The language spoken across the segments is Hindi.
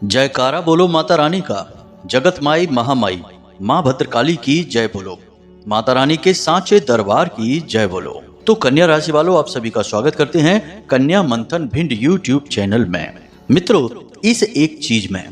जयकारा बोलो माता रानी का। जगत माई महामाई माँ भद्रकाली की जय बोलो। माता रानी के सांचे दरबार की जय बोलो। तो कन्या राशि वालों, आप सभी का स्वागत करते हैं कन्या मंथन भिंड यूट्यूब चैनल में। मित्रों, इस एक चीज में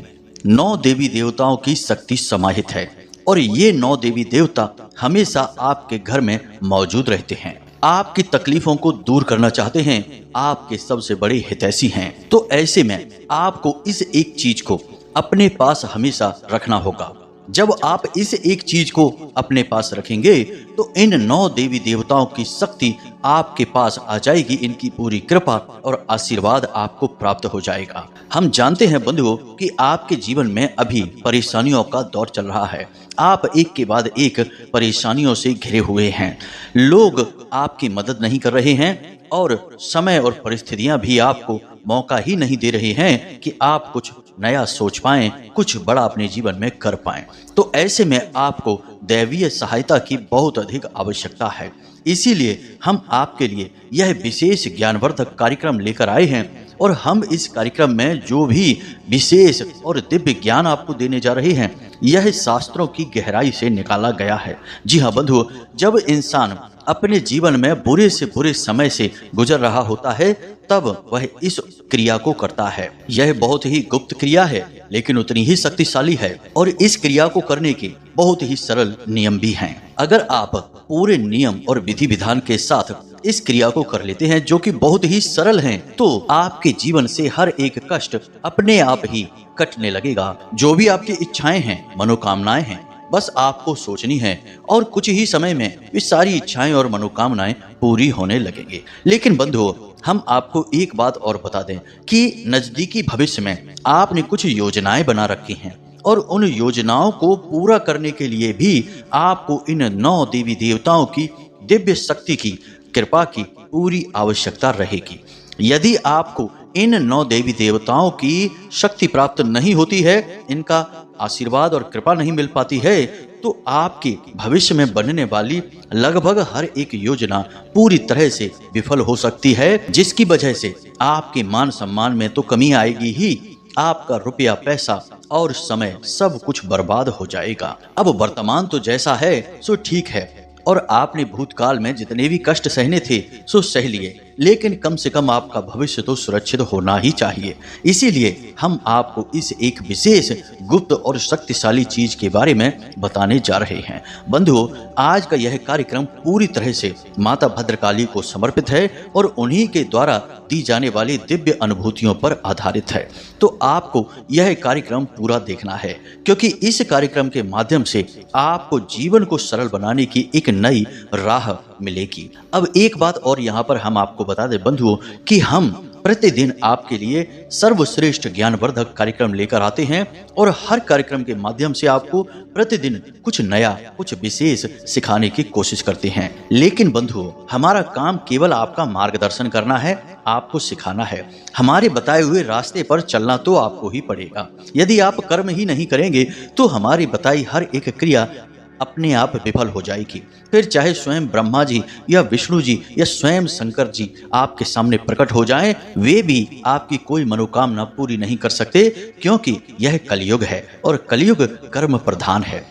9 देवी देवताओं की शक्ति समाहित है और ये 9 देवी देवता हमेशा आपके घर में मौजूद रहते हैं। आपकी तकलीफों को दूर करना चाहते हैं, आपके सबसे बड़े हितैषी हैं। तो ऐसे में आपको इस एक चीज को अपने पास हमेशा रखना होगा। जब आप इस एक चीज को अपने पास रखेंगे तो इन 9 देवी देवताओं की शक्ति आपके पास आ जाएगी, इनकी पूरी कृपा और आशीर्वाद आपको प्राप्त हो जाएगा। हम जानते हैं बंधुओं कि आपके जीवन में अभी परेशानियों का दौर चल रहा है। आप एक के बाद एक परेशानियों से घिरे हुए हैं। लोग आपकी मदद नहीं कर रहे हैं और समय और परिस्थितियां भी आपको मौका ही नहीं दे रहे हैं कि आप कुछ नया सोच पाएं, कुछ बड़ा अपने जीवन में कर पाएं। तो ऐसे में आपको दैवीय सहायता की बहुत अधिक आवश्यकता है। इसीलिए हम आपके लिए यह विशेष ज्ञानवर्धक कार्यक्रम लेकर आए हैं और हम इस कार्यक्रम में जो भी विशेष और दिव्य ज्ञान आपको देने जा रहे हैं, यह शास्त्रों की गहराई से निकाला गया है। जी हाँ बंधुओं, जब इंसान अपने जीवन में बुरे से बुरे समय से गुजर रहा होता है तब वह इस क्रिया को करता है। यह बहुत ही गुप्त क्रिया है लेकिन उतनी ही शक्तिशाली है और इस क्रिया को करने के बहुत ही सरल नियम भी हैं। अगर आप पूरे नियम और विधि विधान के साथ इस क्रिया को कर लेते हैं जो कि बहुत ही सरल हैं, तो आपके जीवन से हर एक कष्ट अपने आप ही कटने लगेगा। जो भी आपकी इच्छाएं हैं, मनोकामनाएं हैं, बस आपको सोचनी है और कुछ ही समय में ये सारी इच्छाएं और मनोकामनाएं पूरी होने लगेंगे। लेकिन बंधुओं, हम आपको एक बात और बता दें कि नजदीकी भविष्य में आपने कुछ योजनाएं बना रखी हैं और उन योजनाओं को पूरा करने के लिए भी आपको इन 9 देवी देवताओं की दिव्य शक्ति की कृपा की पूरी आवश्यकता रहेगी। यदि आपको इन 9 देवी देवताओं की शक्ति प्राप्त नहीं होती है, इनका आशीर्वाद और कृपा नहीं मिल पाती है, तो आपके भविष्य में बनने वाली लगभग हर एक योजना पूरी तरह से विफल हो सकती है, जिसकी वजह से आपके मान सम्मान में तो कमी आएगी ही, आपका रुपया पैसा और समय सब कुछ बर्बाद हो जाएगा। अब वर्तमान तो जैसा है सो ठीक है और आपने भूतकाल में जितने भी कष्ट सहने थे सो सह लिए, लेकिन कम से कम आपका भविष्य तो सुरक्षित होना ही चाहिए। इसीलिए हम आपको इस एक विशेष गुप्त और शक्तिशाली चीज के बारे में बताने जा रहे हैं। बंधुओं, आज का यह कार्यक्रम पूरी तरह से माता भद्रकाली को समर्पित है और उन्हीं के द्वारा दी जाने वाली दिव्य अनुभूतियों पर आधारित है। तो आपको यह कार्यक्रम पूरा देखना है क्योंकि इस कार्यक्रम के माध्यम से आपको जीवन को सरल बनाने की एक नई राह मिलेगी। अब एक बात और यहाँ पर हम आपको बता दें बंधुओं कि हम प्रतिदिन आपके लिए सर्वश्रेष्ठ ज्ञानवर्धक कार्यक्रम लेकर आते हैं और हर कार्यक्रम के माध्यम से आपको प्रतिदिन कुछ नया, कुछ विशेष सिखाने की कोशिश करते हैं। लेकिन बंधुओं, हमारा काम केवल आपका मार्गदर्शन करना है, आपको सिखाना है। हमारे बताए हुए रास्ते पर चलना तो आपको ही पड़ेगा। यदि आप कर्म ही नहीं करेंगे तो हमारी बताई हर एक क्रिया अपने आप विफल हो जाएगी। फिर चाहे स्वयं ब्रह्मा जी या विष्णु जी या स्वयं शंकर जी आपके सामने प्रकट हो जाएं, वे भी आपकी कोई मनोकामना पूरी नहीं कर सकते क्योंकि यह कलयुग है और कलयुग कर्म प्रधान है।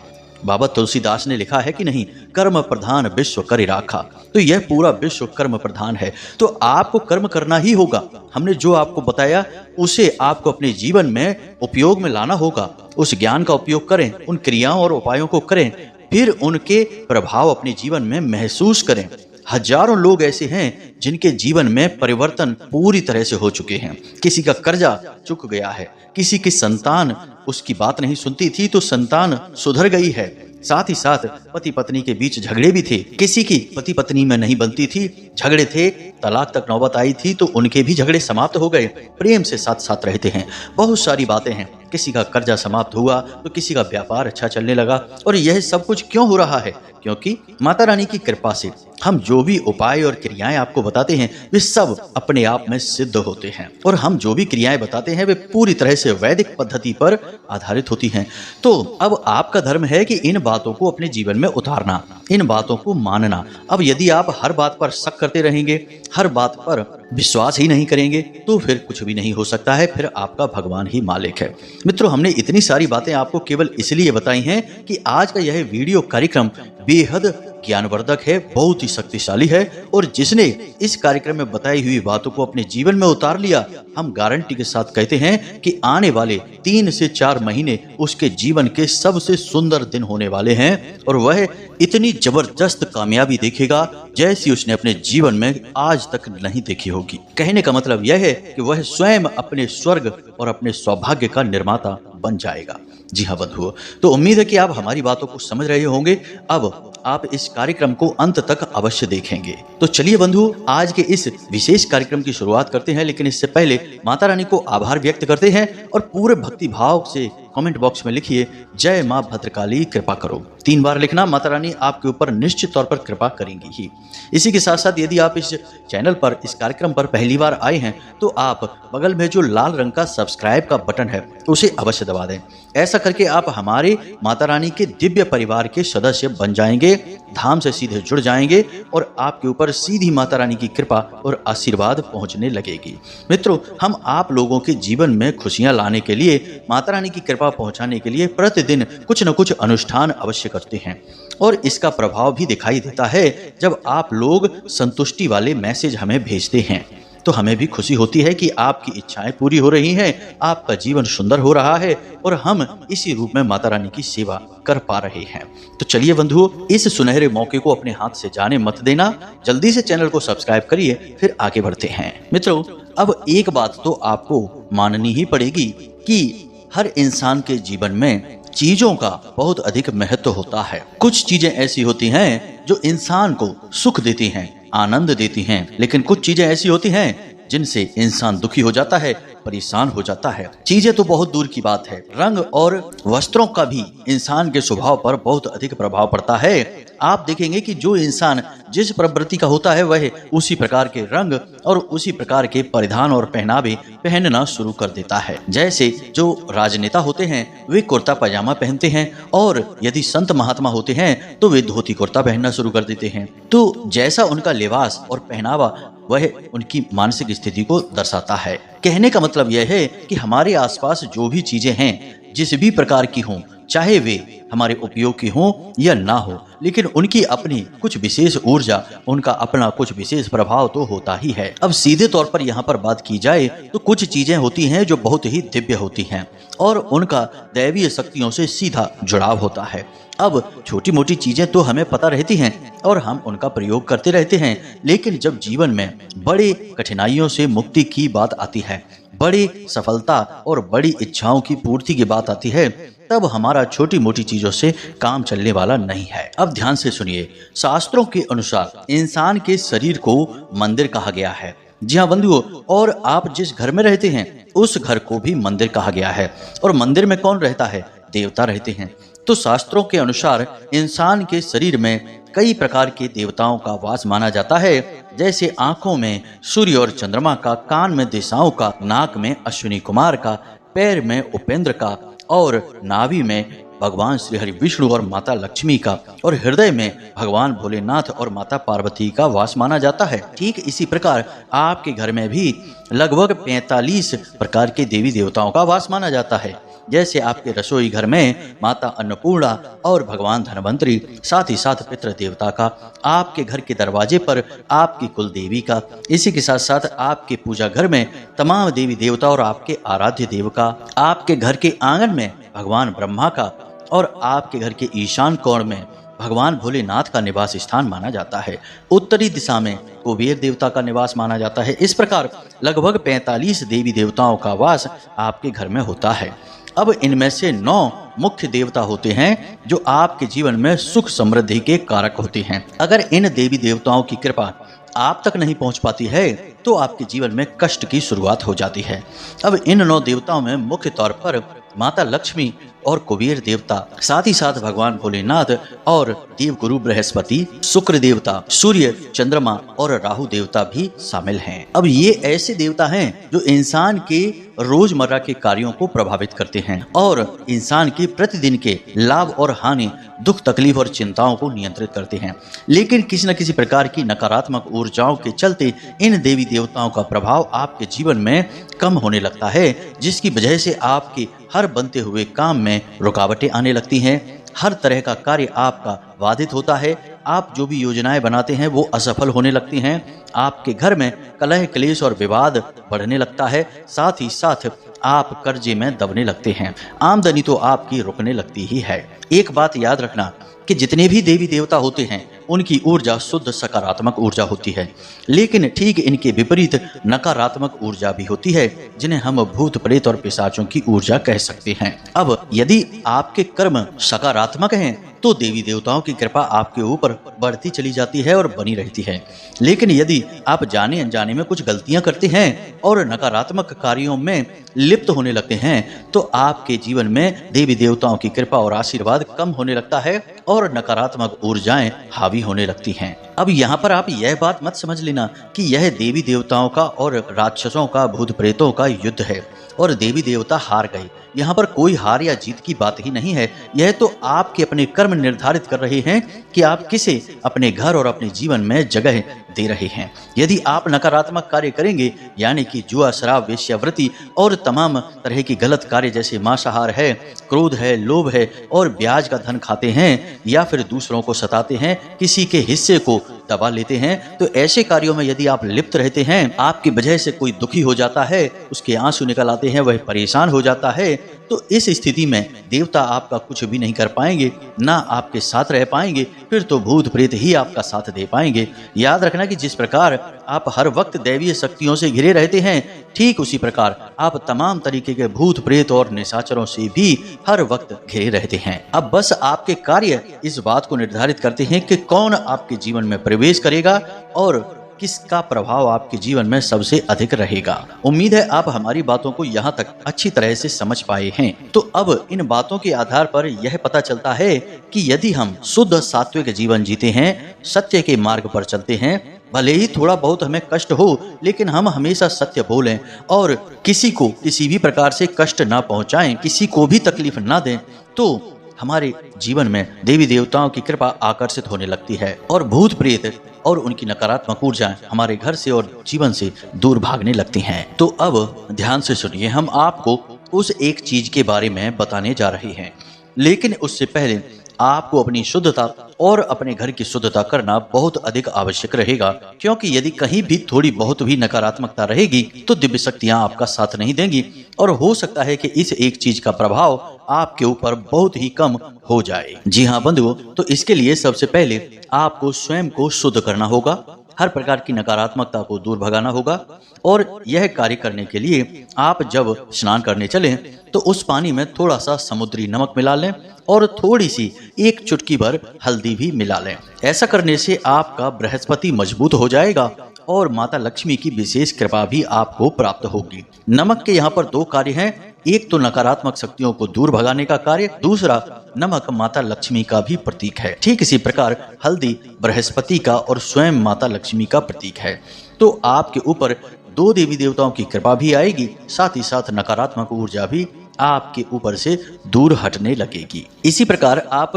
बाबा तुलसीदास ने लिखा है कि नहीं, कर्म प्रधान विश्व करि राखा। तो यह पूरा विश्व कर्म प्रधान है, तो आपको कर्म करना ही होगा। हमने जो आपको बताया उसे आपको अपने जीवन में उपयोग में लाना होगा। उस ज्ञान का उपयोग करें, उन क्रियाओं और उपायों को करें, फिर उनके प्रभाव अपने जीवन में महसूस करें। हजारों लोग ऐसे हैं जिनके जीवन में परिवर्तन पूरी तरह से हो चुके हैं। किसी का कर्जा चुक गया है, किसी की संतान उसकी बात नहीं सुनती थी तो संतान सुधर गई है। साथ ही साथ पति पत्नी के बीच झगड़े भी थे, किसी की पति पत्नी में नहीं बनती थी, झगड़े थे, तलाक तक नौबत आई थी तो उनके भी झगड़े समाप्त हो गए, प्रेम से साथ साथ रहते हैं। बहुत सारी बातें हैं। किसी का कर्जा समाप्त हुआ तो किसी का व्यापार अच्छा चलने लगा। और यह सब कुछ क्यों हो रहा है? क्योंकि माता रानी की कृपा से हम जो भी उपाय और क्रियाएं आपको बताते हैं वे सब अपने आप में सिद्ध होते हैं, और हम जो भी क्रियाएं बताते हैं वे पूरी तरह से वैदिक पद्धति पर आधारित होती हैं। तो अब आपका धर्म है कि इन बातों को अपने जीवन में उतारना, इन बातों को मानना। अब यदि आप हर बात पर शक करते रहेंगे, हर बात पर विश्वास ही नहीं करेंगे, तो फिर कुछ भी नहीं हो सकता है, फिर आपका भगवान ही मालिक है। मित्रों, हमने इतनी सारी बातें आपको केवल इसलिए बताई हैं कि आज का यह वीडियो कार्यक्रम बेहद ज्ञानवर्धक है, बहुत ही शक्तिशाली है, और जिसने इस कार्यक्रम में बताई हुई बातों को अपने जीवन में उतार लिया, हम गारंटी के साथ कहते हैं कि आने वाले 3 से 4 महीने उसके जीवन के सबसे सुंदर दिन होने वाले हैं, और वह इतनी जबरदस्त कामयाबी देखेगा जैसी उसने अपने जीवन में आज तक नहीं देखी होगी। कहने का मतलब यह है कि वह स्वयं अपने स्वर्ग और अपने सौभाग्य का निर्माता बन जाएगा। जी हाँ बंधुओं, तो उम्मीद है कि आप हमारी बातों को समझ रहे होंगे। अब आप इस कार्यक्रम को अंत तक अवश्य देखेंगे। तो चलिए बंधु, आज के इस विशेष कार्यक्रम की शुरुआत करते हैं, लेकिन इससे पहले माता रानी को आभार व्यक्त करते हैं और पूरे भक्ति भाव से कमेंट बॉक्स में लिखिए, जय माँ भद्रकाली कृपा करो। 3 बार लिखना, माता रानी आपके ऊपर निश्चित तौर पर कृपा करेंगी ही। इसी के साथ साथ यदि आप इस चैनल पर, इस कार्यक्रम पर पहली बार आए हैं, तो आप बगल में जो लाल रंग का सब्सक्राइब का बटन है उसे अवश्य दबा दें। ऐसा करके आप हमारे माता रानी के दिव्य परिवार के सदस्य बन जाएंगे, धाम से सीधे जुड़ जाएंगे, और आपके ऊपर सीधी माता रानी की कृपा और आशीर्वाद पहुंचने लगेगी। मित्रों, हम आप लोगों के जीवन में खुशियां लाने के लिए, माता रानी की कृपा पहुंचाने के लिए प्रतिदिन कुछ न कुछ अनुष्ठान अवश्य करते हैं, और इसका प्रभाव भी दिखाई देता है जब आप लोग संतुष्टि वाले मैसेज हमें भेजते हैं। तो हमें भी खुशी होती है कि आपकी इच्छाएं पूरी हो रही हैं, आपका जीवन सुंदर हो रहा है, और हम इसी रूप में माता रानी की सेवा कर पा रहे हैं। तो चलिए बंधुओं, इस सुनहरे मौके को अपने हाथ से जाने मत देना, जल्दी से चैनल को सब्सक्राइब करिए, फिर आगे बढ़ते हैं। मित्रों, अब एक बात तो आपको माननी ही पड़ेगी कि हर इंसान के जीवन में चीजों का बहुत अधिक महत्व होता है। कुछ चीजें ऐसी होती हैं जो इंसान को सुख देती हैं, आनंद देती हैं, लेकिन कुछ चीजें ऐसी होती हैं जिनसे इंसान दुखी हो जाता है, परेशान हो जाता है। चीजें तो बहुत दूर की बात है, रंग और वस्त्रों का भी इंसान के स्वभाव पर बहुत अधिक प्रभाव पड़ता है। आप देखेंगे कि जो इंसान जिस प्रवृत्ति का होता है वह उसी प्रकार के रंग और उसी प्रकार के परिधान और पहनावे पहनना शुरू कर देता है। जैसे जो राजनेता होते हैं वे कुर्ता पजामा पहनते हैं, और यदि संत महात्मा होते हैं तो वे धोती कुर्ता पहनना शुरू कर देते हैं। तो जैसा उनका लिबास और पहनावा वह उनकी मानसिक स्थिति को दर्शाता है। कहने का मतलब यह है कि हमारे आसपास जो भी चीजें हैं, जिस भी प्रकार की हों, चाहे वे हमारे उपयोग की हों या ना हो, लेकिन उनकी अपनी कुछ विशेष ऊर्जा, उनका अपना कुछ विशेष प्रभाव तो होता ही है। अब सीधे तौर पर यहाँ पर बात की जाए तो कुछ चीजें होती हैं जो बहुत ही दिव्य होती हैं और उनका दैवीय शक्तियों से सीधा जुड़ाव होता है। अब छोटी मोटी चीजें तो हमें पता रहती हैं और हम उनका प्रयोग करते रहते हैं, लेकिन जब जीवन में बड़ी कठिनाइयों से मुक्ति की बात आती है, बड़ी सफलता और बड़ी इच्छाओं की पूर्ति की बात आती है, तब हमारा छोटी मोटी चीजों से काम चलने वाला नहीं है। अब ध्यान से सुनिए, शास्त्रों के अनुसार इंसान के शरीर को मंदिर कहा गया है। जी हाँ बंधुओं, और आप जिस घर में रहते हैं उस घर को भी मंदिर कहा गया है। और मंदिर में कौन रहता है? देवता रहते हैं। तो शास्त्रों के अनुसार इंसान के शरीर में कई प्रकार के देवताओं का वास माना जाता है, जैसे आंखों में सूर्य और चंद्रमा का, कान में दिशाओं का, नाक में अश्विनी कुमार का, पैर में उपेंद्र का, और नाभि में भगवान श्री हरि विष्णु और माता लक्ष्मी का, और हृदय में भगवान भोलेनाथ और माता पार्वती का वास माना जाता है। ठीक इसी प्रकार आपके घर में भी लगभग 45 प्रकार के देवी देवताओं का वास माना जाता है। जैसे आपके रसोई घर में माता अन्नपूर्णा और भगवान धनवंतरी, साथ ही साथ पितृ देवता का, आपके घर के दरवाजे पर आपकी कुल देवी का, इसी के साथ साथ आपके पूजा घर में तमाम देवी देवता और आपके आराध्य देव का, आपके घर के आंगन में भगवान ब्रह्मा का, और आपके घर के ईशान कोण में भगवान भोलेनाथ का निवास स्थान माना जाता है। उत्तरी दिशा में कुबेर देवता का निवास माना जाता है। इस प्रकार लगभग 45 देवी देवताओं का वास आपके घर में होता है। अब इनमें से 9 मुख्य देवता होते हैं जो आपके जीवन में सुख समृद्धि के कारक होते हैं। अगर इन देवी देवताओं की कृपा आप तक नहीं पहुंच पाती है तो आपके जीवन में कष्ट की शुरुआत हो जाती है। अब इन 9 देवताओं में मुख्य तौर पर माता लक्ष्मी और कुबेर देवता, साथ ही साथ भगवान भोलेनाथ और देवगुरु बृहस्पति, शुक्र देवता, सूर्य, चंद्रमा और राहु देवता भी शामिल हैं। अब ये ऐसे देवता हैं जो इंसान के रोजमर्रा के कार्यों को प्रभावित करते हैं और इंसान के प्रतिदिन के लाभ और हानि, दुख, तकलीफ और चिंताओं को नियंत्रित करते हैं। लेकिन किसी न किसी प्रकार की नकारात्मक ऊर्जाओं के चलते इन देवी देवताओं का प्रभाव आपके जीवन में कम होने लगता है, जिसकी वजह से आपके हर बनते हुए काम में रुकावटें आने लगती हैं। हर तरह का कार्य आपका बाधित होता है। आप जो भी योजनाएं बनाते हैं वो असफल होने लगती हैं। आपके घर में कलह, क्लेश और विवाद बढ़ने लगता है। साथ ही साथ आप कर्जे में दबने लगते हैं। आमदनी तो आपकी रुकने लगती ही है। एक बात याद रखना कि जितने भी देवी देवता होते हैं उनकी ऊर्जा शुद्ध सकारात्मक ऊर्जा होती है, लेकिन ठीक इनके विपरीत नकारात्मक ऊर्जा भी होती है, जिन्हें हम भूत प्रेत और पिशाचों की ऊर्जा कह सकते हैं। अब यदि आपके कर्म सकारात्मक हैं तो देवी देवताओं की कृपा आपके ऊपर बढ़ती चली जाती है और बनी रहती है। लेकिन यदि आप जाने अनजाने में कुछ गलतियां करते हैं और नकारात्मक कार्यों में लिप्त होने लगते हैं तो आपके जीवन में देवी देवताओं की कृपा और आशीर्वाद कम होने लगता है और नकारात्मक ऊर्जाएं हावी होने लगती हैं। अब यहाँ पर आप यह बात मत समझ लेना कि यह देवी देवताओं का और राक्षसों का, भूत प्रेतों का युद्ध है और देवी देवता हार गए। यहाँ पर कोई हार या जीत की बात ही नहीं है। यह तो आपके अपने कर्म निर्धारित कर रहे हैं कि आप किसे अपने घर और अपने जीवन में जगह दे रहे हैं। यदि आप नकारात्मक कार्य करेंगे, यानी कि जुआ, शराब, वेश्यावृत्ति और तमाम तरह की गलत कार्य जैसे मांसाहार है, क्रोध है, लोभ है और ब्याज का धन खाते हैं या फिर दूसरों को सताते हैं, किसी के हिस्से को दबा लेते हैं, तो ऐसे कार्यों में यदि आप लिप्त रहते हैं, आपकी वजह से कोई दुखी हो जाता है, उसके आंसू निकल आते हैं, वह परेशान हो जाता है, तो इस स्थिति में देवता आपका कुछ भी नहीं कर पाएंगे, ना आपके साथ रह पाएंगे, फिर तो भूत प्रेत ही आपका साथ दे पाएंगे। याद रखना कि जिस प्रकार आप हर वक्त दैवीय शक्तियों से घिरे रहते हैं, ठीक उसी प्रकार आप तमाम तरीके के भूत प्रेत और निशाचरों से भी हर वक्त घिरे रहते हैं। अब बस आपके कार्य इस बात को निर्धारित करते हैं कि कौन आपके जीवन में प्रवेश करेगा और किसका प्रभाव आपके जीवन में सबसे अधिक रहेगा। उम्मीद है आप हमारी बातों को यहाँ तक अच्छी तरह से समझ पाए हैं। तो अब इन बातों के आधार पर यह पता चलता है कि यदि हम शुद्ध सात्विक जीवन जीते हैं, सत्य के मार्ग पर चलते हैं, भले ही थोड़ा बहुत हमें कष्ट हो, लेकिन हम हमेशा सत्य बोलें और किसी को किसी भी प्रकार से कष्ट ना पहुंचाएं, किसी को भी तकलीफ ना दें, तो हमारे जीवन में देवी देवताओं की कृपा आकर्षित होने लगती है और भूत प्रेत और उनकी नकारात्मक ऊर्जाएं हमारे घर से और जीवन से दूर भागने लगती हैं। तो अब ध्यान से सुनिए, हम आपको उस एक चीज के बारे में बताने जा रहे हैं, लेकिन उससे पहले आपको अपनी शुद्धता और अपने घर की शुद्धता करना बहुत अधिक आवश्यक रहेगा, क्योंकि यदि कहीं भी थोड़ी बहुत भी नकारात्मकता रहेगी तो दिव्य शक्तियां आपका साथ नहीं देंगी और हो सकता है कि इस एक चीज का प्रभाव आपके ऊपर बहुत ही कम हो जाए। जी हाँ बंधुओं, तो इसके लिए सबसे पहले आपको स्वयं को शुद्ध करना होगा, हर प्रकार की नकारात्मकता को दूर भगाना होगा और यह कार्य करने के लिए आप जब स्नान करने चलें तो उस पानी में थोड़ा सा समुद्री नमक मिला लें और थोड़ी सी एक चुटकी भर हल्दी भी मिला लें। ऐसा करने से आपका बृहस्पति मजबूत हो जाएगा और माता लक्ष्मी की विशेष कृपा भी आपको प्राप्त होगी। नमक के यहाँ पर दो कार्य हैं, एक तो नकारात्मक शक्तियों को दूर भगाने का कार्य, दूसरा नमक माता लक्ष्मी का भी प्रतीक है। ठीक इसी प्रकार हल्दी बृहस्पति का और स्वयं माता लक्ष्मी का प्रतीक है। तो आपके ऊपर दो देवी देवताओं की कृपा भी आएगी, साथ ही साथ नकारात्मक ऊर्जा भी आपके ऊपर से दूर हटने लगेगी। इसी प्रकार आप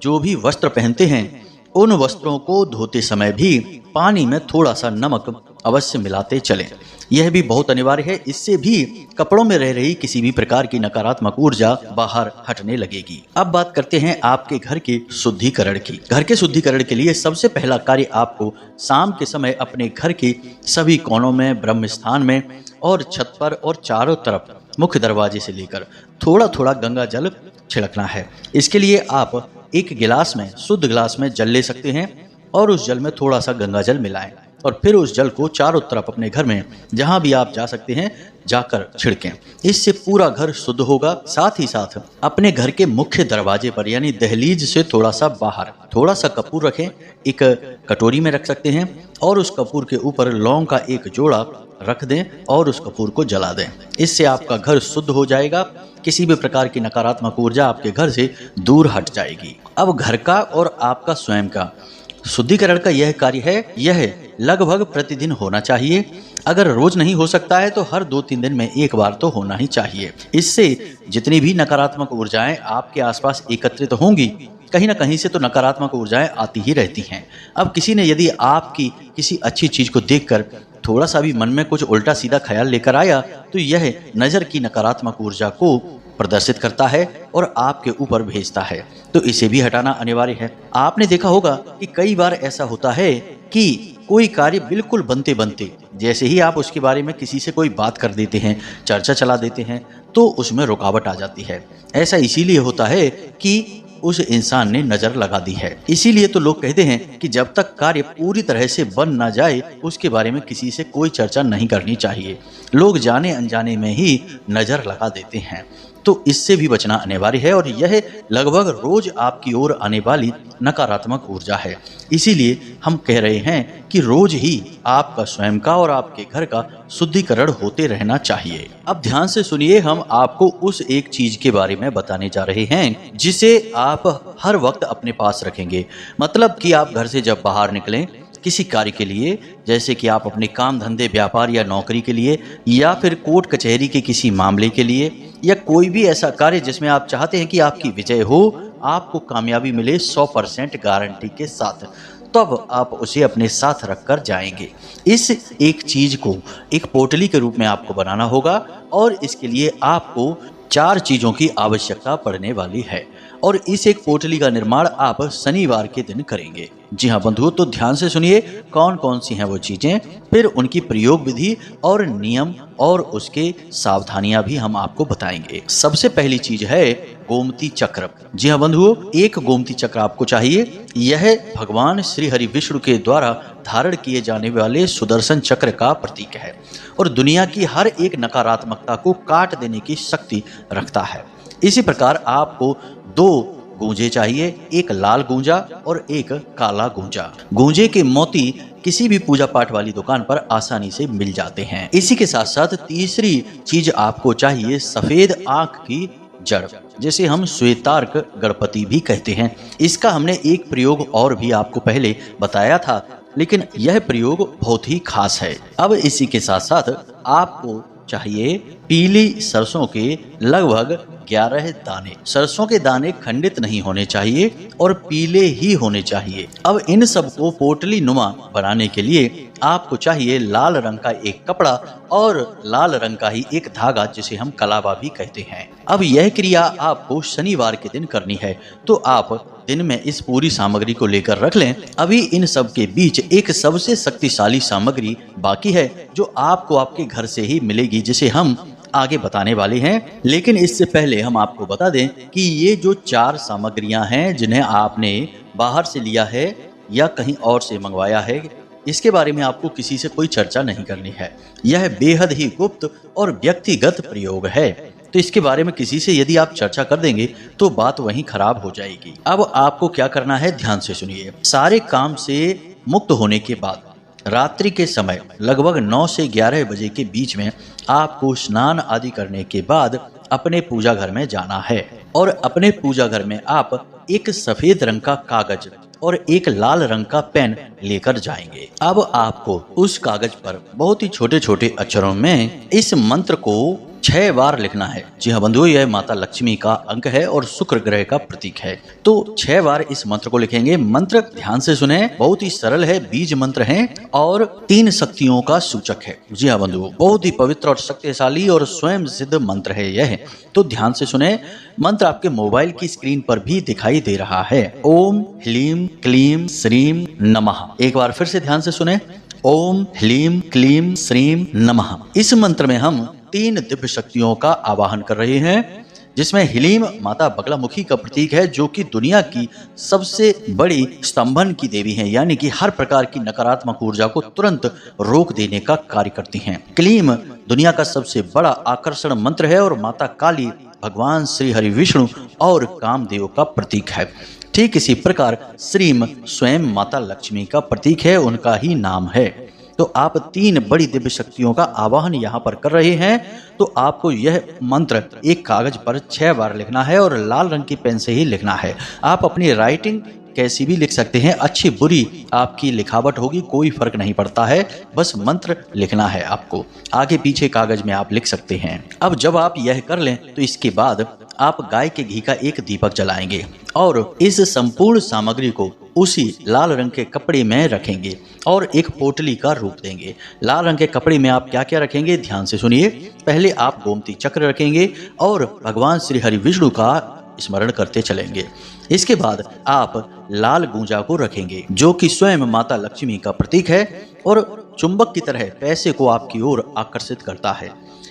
जो भी वस्त्र पहनते हैं उन वस्त्रों को धोते समय भी पानी में थोड़ा सा नमक अवश्य मिलाते चलें। यह भी बहुत अनिवार्य है, इससे भी कपड़ों में रह रही किसी भी प्रकार की नकारात्मक ऊर्जा बाहर हटने लगेगी। अब बात करते हैं आपके घर के शुद्धिकरण की। घर के शुद्धिकरण के लिए सबसे पहला कार्य आपको शाम के समय अपने घर के सभी कोनों में, ब्रह्म स्थान में और छत पर और चारों तरफ मुख्य दरवाजे से लेकर थोड़ा थोड़ा गंगा जल छिड़कना है। इसके लिए आप एक गिलास में, शुद्ध गिलास में जल ले सकते हैं और उस जल में थोड़ा सा गंगा जल मिलाएं। और फिर उस जल को चारों तरफ अपने घर में जहां भी आप जा सकते हैं जाकर छिड़कें। इससे पूरा घर शुद्ध होगा। साथ ही साथ अपने घर के मुख्य दरवाजे पर यानी दहलीज से थोड़ा सा बाहर थोड़ा सा कपूर रखें, एक कटोरी में रख सकते हैं और उस कपूर के ऊपर लौंग का एक जोड़ा रख दें और उस कपूर को जला दें। इससे आपका घर शुद्ध हो जाएगा, किसी भी प्रकार की नकारात्मक ऊर्जा आपके घर से दूर हट जाएगी। अब घर का और आपका स्वयं का शुद्धिकरण का यह कार्य है, यह लगभग प्रतिदिन होना चाहिए। अगर रोज नहीं हो सकता है तो हर 2-3 दिन में एक बार तो होना ही चाहिए। इससे जितनी भी नकारात्मक ऊर्जाएं आपके आसपास एकत्रित होंगी, कहीं ना कहीं से तो नकारात्मक ऊर्जाएं आती ही रहती हैं। अब किसी ने यदि आपकी किसी अच्छी चीज को देखकर थोड़ा सा भी मन में कुछ उल्टा सीधा ख्याल लेकर आया तो यह नजर की नकारात्मक ऊर्जा को प्रदर्शित करता है और आपके ऊपर भेजता है, तो इसे भी हटाना अनिवार्य है। आपने देखा होगा कि कई बार ऐसा होता है कि कोई कार्य बिल्कुल बनते बनते जैसे ही आप उसके बारे में किसी से कोई बात कर देते हैं, चर्चा चला देते हैं, तो उसमें रुकावट आ जाती है। ऐसा इसीलिए होता है कि उस इंसान ने नजर लगा दी है। इसीलिए तो लोग कहते हैं कि जब तक कार्य पूरी तरह से बन ना जाए उसके बारे में किसी से कोई चर्चा नहीं करनी चाहिए। लोग जाने अनजाने में ही नजर लगा देते हैं, तो इससे भी बचना अनिवार्य है और यह लगभग रोज आपकी ओर आने वाली नकारात्मक ऊर्जा है। इसीलिए हम कह रहे हैं कि रोज ही आपका स्वयं का और आपके घर का शुद्धिकरण होते रहना चाहिए। अब ध्यान से सुनिए, हम आपको उस एक चीज के बारे में बताने जा रहे हैं जिसे आप हर वक्त अपने पास रखेंगे। मतलब कि आप घर से जब बाहर निकलें किसी कार्य के लिए, जैसे कि आप अपने काम धंधे व्यापार या नौकरी के लिए या फिर कोर्ट कचहरी के किसी मामले के लिए या कोई भी ऐसा कार्य जिसमें आप चाहते हैं कि आपकी विजय हो, आपको कामयाबी मिले 100% गारंटी के साथ, तब आप उसे अपने साथ रखकर जाएंगे। इस एक चीज को एक पोटली के रूप में आपको बनाना होगा और इसके लिए आपको 4 चीजों की आवश्यकता पड़ने वाली है और इस एक पोटली का निर्माण आप शनिवार के दिन करेंगे। जी हाँ बंधुओं, तो ध्यान से सुनिए कौन कौन सी हैं वो चीजें, फिर उनकी प्रयोग विधि और नियम और उसके सावधानियां भी हम आपको बताएंगे। सबसे पहली चीज है गोमती चक्र। जी हाँ बंधुओं, एक गोमती चक्र आपको चाहिए। यह भगवान श्री हरि विष्णु के द्वारा धारण किए जाने वाले सुदर्शन चक्र का प्रतीक है और दुनिया की हर एक नकारात्मकता को काट देने की शक्ति रखता है। इसी प्रकार आपको 2 गूंजे चाहिए, एक लाल गूंजा और एक काला गूंजा। गूंजे के मोती किसी भी पूजा पाठ वाली दुकान पर आसानी से मिल जाते हैं। इसी के साथ साथ तीसरी चीज आपको चाहिए सफेद आंख की जड़, जिसे हम श्वेतार्क गणपति भी कहते हैं। इसका हमने एक प्रयोग और भी आपको पहले बताया था, लेकिन यह प्रयोग बहुत ही खास है। अब इसी के साथ साथ आपको चाहिए पीली सरसों के लगभग 11 दाने। सरसों के दाने खंडित नहीं होने चाहिए और पीले ही होने चाहिए। अब इन सबको पोटली नुमा बनाने के लिए आपको चाहिए लाल रंग का एक कपड़ा और लाल रंग का ही एक धागा, जिसे हम कलावा भी कहते हैं। अब यह क्रिया आपको शनिवार के दिन करनी है, तो आप दिन में इस पूरी सामग्री को लेकर रख लें। अभी इन सब के बीच एक सबसे शक्तिशाली सामग्री बाकी है जो आपको आपके घर से ही मिलेगी, जिसे हम आगे बताने वाले हैं। लेकिन इससे पहले हम आपको बता दें कि ये जो 4 सामग्रियां हैं जिन्हें आपने बाहर से लिया है या कहीं और से मंगवाया है, इसके बारे में आपको किसी से कोई चर्चा नहीं करनी है। यह बेहद ही गुप्त और व्यक्तिगत प्रयोग है, तो इसके बारे में किसी से यदि आप चर्चा कर देंगे तो बात वहीं खराब हो जाएगी। अब आपको क्या करना है, ध्यान से सुनिए। सारे काम से मुक्त होने के बाद रात्रि के समय लगभग 9 से 11 बजे के बीच में आपको स्नान आदि करने के बाद अपने पूजा घर में जाना है और अपने पूजा घर में आप एक सफेद रंग का कागज और एक लाल रंग का पेन लेकर जाएंगे। अब आपको उस कागज पर बहुत ही छोटे छोटे अक्षरों में इस मंत्र को 6 बार लिखना है। जी हाँ बंधुओं, यह माता लक्ष्मी का अंक है और शुक्र ग्रह का प्रतीक है, तो 6 बार इस मंत्र को लिखेंगे। मंत्र ध्यान से सुने, बहुत ही सरल है, बीज मंत्र है और 3 शक्तियों का सूचक है। जी हाँ बंधुओं, बहुत ही पवित्र और शक्तिशाली और स्वयं सिद्ध मंत्र है यह, तो ध्यान से सुने। मंत्र आपके मोबाइल की स्क्रीन पर भी दिखाई दे रहा है। ओम ह्लीम क्लीम श्रीम नमः। एक बार फिर से ध्यान से सुने, ओम ह्लीम क्लीम श्रीम नमः। इस मंत्र में हम 3 दिव्य शक्तियों का आवाहन कर रहे हैं। जिसमें हिलीम माता बगलामुखी का प्रतीक है, जो कि दुनिया की सबसे बड़ी स्तंभन की देवी हैं, यानी कि हर प्रकार की नकारात्मक ऊर्जा को तुरंत रोक देने का कार्य करती हैं। क्लीम दुनिया का सबसे बड़ा आकर्षण मंत्र है और माता काली भगवान श्री हरि विष्णु और कामदेव का प्रतीक है। ठीक इसी प्रकार श्रीम स्वयं माता लक्ष्मी का प्रतीक है, उनका ही नाम है। तो आप 3 बड़ी दिव्य शक्तियों का आवाहन यहाँ पर कर रहे हैं। तो आपको यह मंत्र एक कागज पर 6 बार लिखना है और लाल रंग की पेन से ही लिखना है। आप अपनी राइटिंग कैसी भी लिख सकते हैं, अच्छी बुरी आपकी लिखावट होगी, कोई फर्क नहीं पड़ता है, बस मंत्र लिखना है आपको। आगे पीछे कागज में आप लिख सकते हैं। अब जब आप यह कर लें तो इसके बाद आप गाय के घी का एक दीपक जलाएंगे और इस संपूर्ण सामग्री को उसी लाल रंग के कपड़े में रखेंगे और एक पोटली का रूप देंगे। लाल रंग के कपड़े में आप क्या क्या रखेंगे, ध्यान से सुनिए। पहले आप गोमती चक्र रखेंगे और भगवान श्री हरि विष्णु का स्मरण करते चलेंगे। इसके बाद आप लाल गूंजा को रखेंगे, जो कि स्वयं माता लक्ष्मी का प्रतीक है और चुंबक की तरह पैसे को आपकी ओर आकर्षित करता है।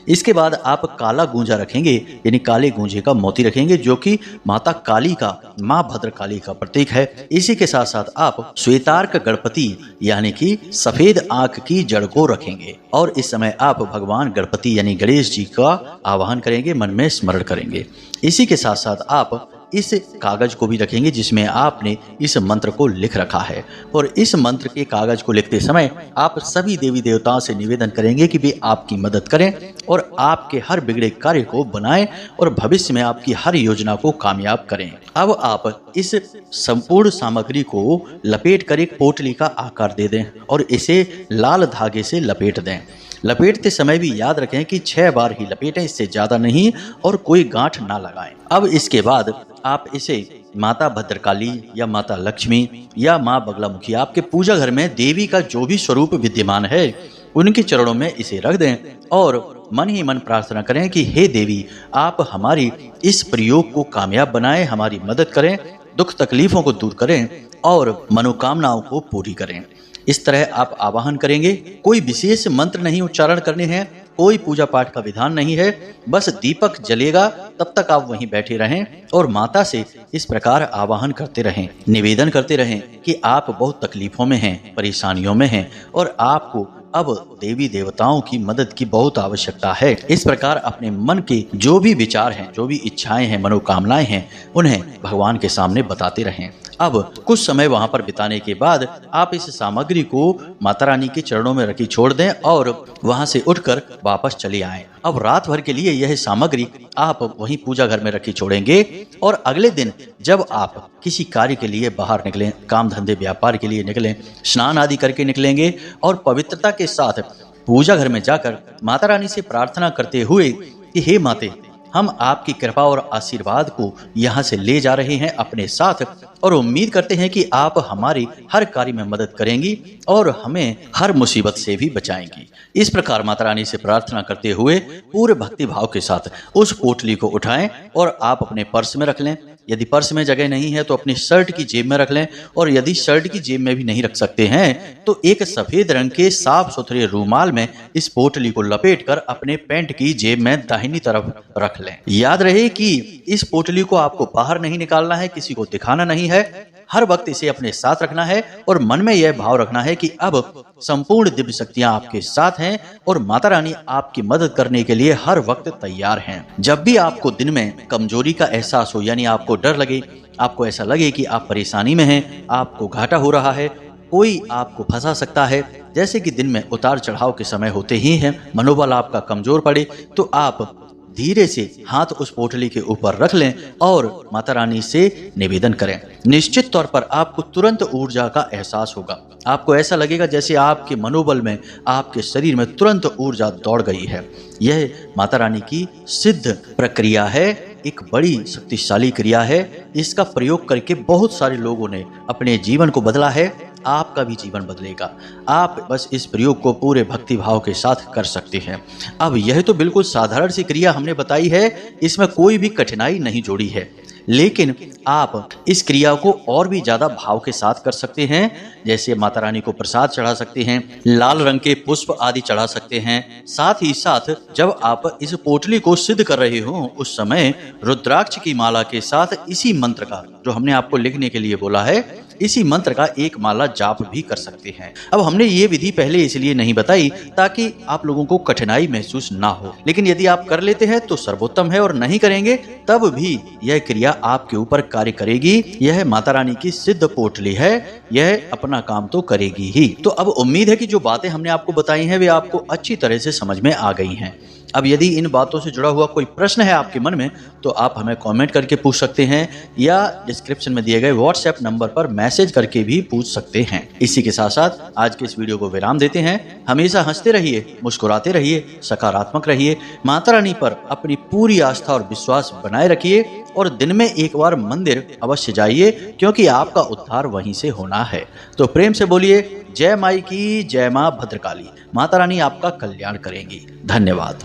इसके बाद आप काला गूंजा रखेंगे, यानी काले गूंजे का मोती रखेंगे, जो कि माता काली का, माँ भद्रकाली का प्रतीक है। इसी के साथ साथ आप श्वेतार्क गणपति यानी कि सफेद आंख की जड़ को रखेंगे और इस समय आप भगवान गणपति यानी गणेश जी का आवाहन करेंगे, मन में स्मरण करेंगे। इसी के साथ साथ आप इस कागज को भी रखेंगे जिसमें आपने इस मंत्र को लिख रखा है और इस मंत्र के कागज को लिखते समय आप सभी देवी देवताओं से निवेदन करेंगे कि वे आपकी मदद करें और आपके हर बिगड़े कार्य को बनाएं और भविष्य में आपकी हर योजना को कामयाब करें। अब आप इस संपूर्ण सामग्री को लपेट कर एक पोटली का आकार दे दें और इसे लाल धागे से लपेट दें। लपेटते समय भी याद रखें कि 6 बार ही लपेटें, इससे ज्यादा नहीं, और कोई गांठ ना लगाएं। अब इसके बाद आप इसे माता भद्रकाली या माता लक्ष्मी या माँ बगलामुखी, आपके पूजा घर में देवी का जो भी स्वरूप विद्यमान है, उनके चरणों में इसे रख दें और मन ही मन प्रार्थना करें कि हे देवी, आप हमारी इस प्रयोग को कामयाब बनाएं, हमारी मदद करें, दुख तकलीफों को दूर करें और मनोकामनाओं को पूरी करें। इस तरह आप आवाहन करेंगे। कोई विशेष मंत्र नहीं उच्चारण करने हैं, कोई पूजा पाठ का विधान नहीं है, बस दीपक जलेगा तब तक आप वहीं बैठे रहें और माता से इस प्रकार आवाहन करते रहें, निवेदन करते रहें कि आप बहुत तकलीफों में हैं, परेशानियों में हैं और आपको अब देवी देवताओं की मदद की बहुत आवश्यकता है। इस प्रकार अपने मन के जो भी विचार हैं, जो भी इच्छाएं हैं, मनोकामनाएं हैं, उन्हें भगवान के सामने बताते रहें। अब कुछ समय वहां पर बिताने के बाद आप इस सामग्री को माता रानी के चरणों में रखी छोड़ दें और वहां से उठकर वापस चले आएं। अब रात भर के लिए यह सामग्री आप वहीं पूजा घर में रखी छोड़ेंगे और अगले दिन जब आप किसी कार्य के लिए बाहर निकलें, काम धंधे व्यापार के लिए निकलें, स्नान आदि करके निकलेंगे और पवित्रता के साथ पूजा घर में जाकर माता रानी से प्रार्थना करते हुए कि हे माते, हम आपकी कृपा और आशीर्वाद को यहाँ से ले जा रहे हैं अपने साथ और उम्मीद करते हैं कि आप हमारी हर कार्य में मदद करेंगी और हमें हर मुसीबत से भी बचाएंगी। इस प्रकार माता रानी से प्रार्थना करते हुए पूरे भक्ति भाव के साथ उस पोटली को उठाएं और आप अपने पर्स में रख लें। यदि पर्स में जगह नहीं है तो अपनी शर्ट की जेब में रख लें और यदि शर्ट की जेब में भी नहीं रख सकते हैं तो एक सफेद रंग के साफ सुथरे रूमाल में इस पोटली को लपेटकर अपने पैंट की जेब में दाहिनी तरफ रख लें। याद रहे कि इस पोटली को आपको बाहर नहीं निकालना है, किसी को दिखाना नहीं है, हर वक्त इसे अपने साथ रखना है और मन में यह भाव रखना है कि अब संपूर्ण दिव्य शक्तियां आपके साथ हैं और माता रानी आपकी मदद करने के लिए हर वक्त तैयार हैं। जब भी आपको दिन में कमजोरी का एहसास हो, यानी आपको डर लगे, आपको ऐसा लगे कि आप परेशानी में हैं, आपको घाटा हो रहा है, कोई आपको फंसा सकता है, जैसे कि दिन में उतार चढ़ाव के समय होते ही हैं, मनोबल आपका कमजोर पड़े, तो आप धीरे से हाथ उस पोटली के ऊपर रख लें और माता रानी से निवेदन करें। निश्चित तौर पर आपको तुरंत ऊर्जा का एहसास होगा। आपको ऐसा लगेगा जैसे आपके मनोबल में, आपके शरीर में तुरंत ऊर्जा दौड़ गई है। यह माता रानी की सिद्ध प्रक्रिया है, एक बड़ी शक्तिशाली क्रिया है। इसका प्रयोग करके बहुत सारे लोगों ने अपने जीवन को बदला है, आपका भी जीवन बदलेगा। आप बस इस प्रयोग को पूरे भक्ति भाव के साथ कर सकते हैं। अब यह तो बिल्कुल साधारण सी क्रिया हमने बताई है, इसमें कोई भी कठिनाई नहीं जोड़ी है, लेकिन आप इस क्रिया को और भी ज्यादा भाव के साथ कर सकते हैं। जैसे माता रानी को प्रसाद चढ़ा सकते हैं, लाल रंग के पुष्प आदि चढ़ा सकते हैं। साथ ही साथ जब आप इस पोटली को सिद्ध कर रहे हो उस समय रुद्राक्ष की माला के साथ इसी मंत्र का, जो हमने आपको लिखने के लिए बोला है, इसी मंत्र का एक माला जाप भी कर सकते हैं। अब हमने ये विधि पहले इसलिए नहीं बताई ताकि आप लोगों को कठिनाई महसूस ना हो, लेकिन यदि आप कर लेते हैं तो सर्वोत्तम है और नहीं करेंगे तब भी यह क्रिया आपके ऊपर कार्य करेगी। यह माता रानी की सिद्ध पोटली है, यह अपना काम तो करेगी ही। तो अब उम्मीद है कि जो बातें हमने आपको बताई हैं वे आपको अच्छी तरह से समझ में आ गई हैं। अब यदि इन बातों से जुड़ा हुआ कोई प्रश्न है आपके मन में तो आप हमें कमेंट करके पूछ सकते हैं या डिस्क्रिप्शन में दिए गए व्हाट्सएप नंबर पर मैसेज करके भी पूछ सकते हैं। इसी के साथ साथ आज के इस वीडियो को विराम देते हैं। हमेशा हंसते रहिए, मुस्कुराते रहिए, सकारात्मक रहिए, माता रानी पर अपनी पूरी आस्था और विश्वास बनाए रखिए और दिन में एक बार मंदिर अवश्य जाइए, क्योंकि आपका उद्धार वहीं से होना है। तो प्रेम से बोलिए जय माई की जय, मां भद्रकाली। माता रानी आपका कल्याण करेंगी। धन्यवाद।